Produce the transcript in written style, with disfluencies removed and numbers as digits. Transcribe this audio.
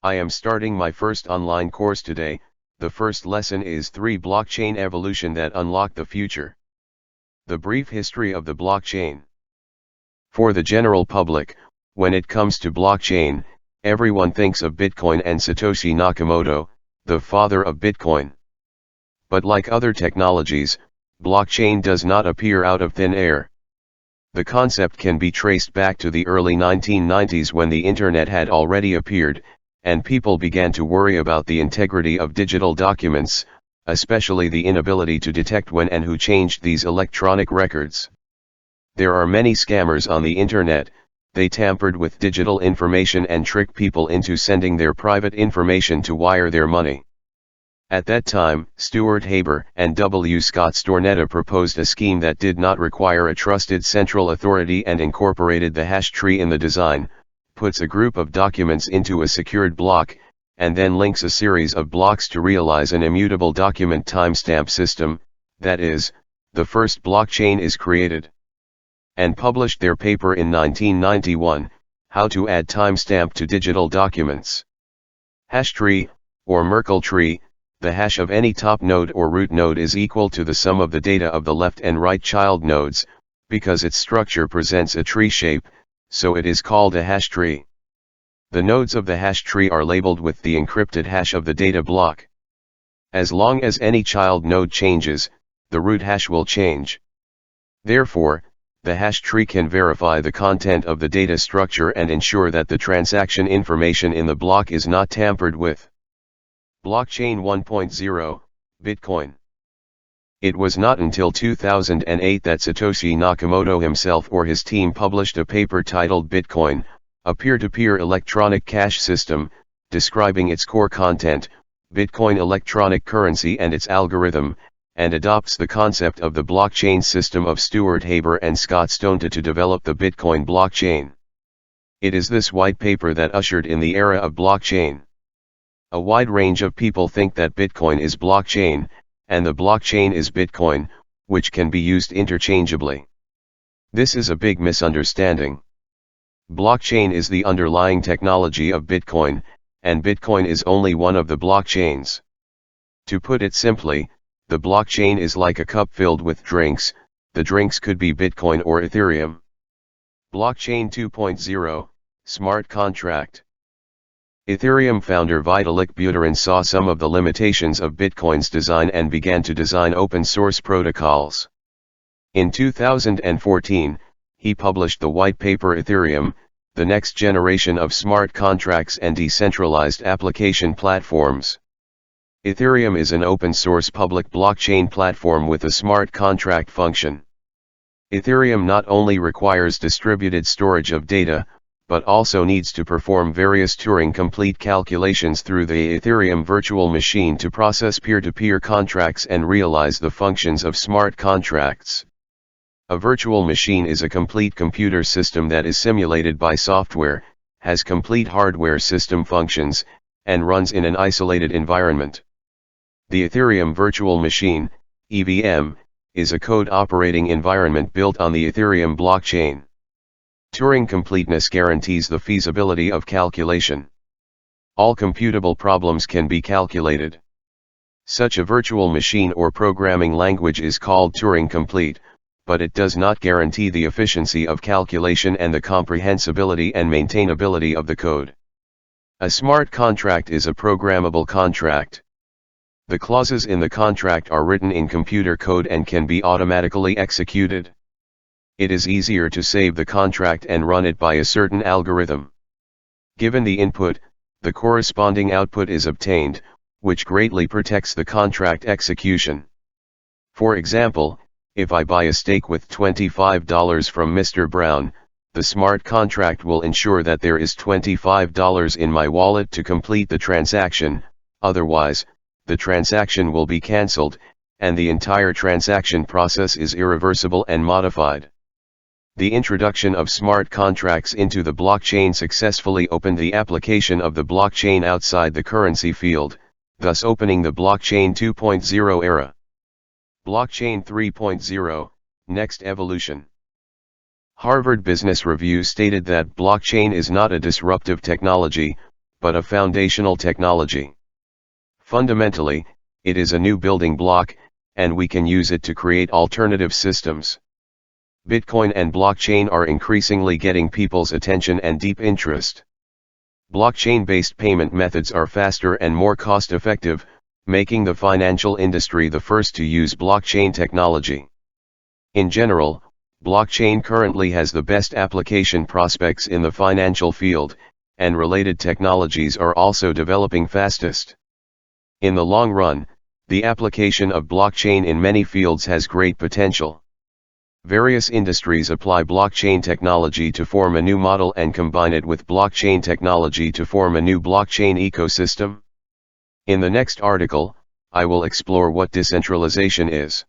I am starting my first online course today. The first lesson is 3 Blockchain Evolution that Unlock the Future. The brief history of the blockchain. For the general public, when it comes to blockchain, everyone thinks of Bitcoin and Satoshi Nakamoto, the father of Bitcoin. But like other technologies, blockchain does not appear out of thin air. The concept can be traced back to the early 1990s when the internet had already appeared, and people began to worry about the integrity of digital documents, especially the inability to detect when and who changed these electronic records. There are many scammers on the internet. They tampered with digital information and trick people into sending their private information to wire their money. At that time, Stuart Haber and W. Scott Stornetta proposed a scheme that did not require a trusted central authority and incorporated the hash tree in the design, puts a group of documents into a secured block, and then links a series of blocks to realize an immutable document timestamp system. That is, the first blockchain is created. And published their paper in 1991, How to Add Timestamp to Digital Documents. Hash tree, or Merkle tree, the hash of any top node or root node is equal to the sum of the data of the left and right child nodes. Because its structure presents a tree shape, so it is called a hash tree. The nodes of the hash tree are labeled with the encrypted hash of the data block. As long as any child node changes, the root hash will change. Therefore, the hash tree can verify the content of the data structure and ensure that the transaction information in the block is not tampered with. Blockchain 1.0, Bitcoin. It was not until 2008 that Satoshi Nakamoto himself or his team published a paper titled Bitcoin, a peer-to-peer electronic cash system, describing its core content, Bitcoin electronic currency and its algorithm, and adopts the concept of the blockchain system of Stuart Haber and Scott Stornetta to develop the Bitcoin blockchain. It is this white paper that ushered in the era of blockchain. A wide range of people think that Bitcoin is blockchain, and the blockchain is Bitcoin, which can be used interchangeably. This is a big misunderstanding. Blockchain is the underlying technology of Bitcoin, and Bitcoin is only one of the blockchains. To put it simply, the blockchain is like a cup filled with drinks. The drinks could be Bitcoin or Ethereum. Blockchain 2.0, Smart Contract. Ethereum founder Vitalik Buterin saw some of the limitations of Bitcoin's design and began to design open-source protocols. In 2014, he published the white paper Ethereum, the next generation of smart contracts and decentralized application platforms. Ethereum is an open-source public blockchain platform with a smart contract function. Ethereum not only requires distributed storage of data, but also needs to perform various Turing-complete calculations through the Ethereum virtual machine to process peer-to-peer contracts and realize the functions of smart contracts. A virtual machine is a complete computer system that is simulated by software, has complete hardware system functions, and runs in an isolated environment. The Ethereum Virtual Machine, EVM, is a code operating environment built on the Ethereum blockchain. Turing completeness guarantees the feasibility of calculation. All computable problems can be calculated. Such a virtual machine or programming language is called Turing complete, but it does not guarantee the efficiency of calculation and the comprehensibility and maintainability of the code. A smart contract is a programmable contract. The clauses in the contract are written in computer code and can be automatically executed. It is easier to save the contract and run it by a certain algorithm. Given the input, the corresponding output is obtained, which greatly protects the contract execution. For example, if I buy a steak with $25 from Mr. Brown, the smart contract will ensure that there is $25 in my wallet to complete the transaction. Otherwise, the transaction will be cancelled, and the entire transaction process is irreversible and modified. The introduction of smart contracts into the blockchain successfully opened the application of the blockchain outside the currency field, thus opening the Blockchain 2.0 era. Blockchain 3.0, Next Evolution. Harvard Business Review stated that blockchain is not a disruptive technology, but a foundational technology. Fundamentally, it is a new building block, and we can use it to create alternative systems. Bitcoin and blockchain are increasingly getting people's attention and deep interest. Blockchain-based payment methods are faster and more cost-effective, making the financial industry the first to use blockchain technology. In general, blockchain currently has the best application prospects in the financial field, and related technologies are also developing fastest. In the long run, the application of blockchain in many fields has great potential. Various industries apply blockchain technology to form a new model and combine it with blockchain technology to form a new blockchain ecosystem. In the next article, I will explore what decentralization is.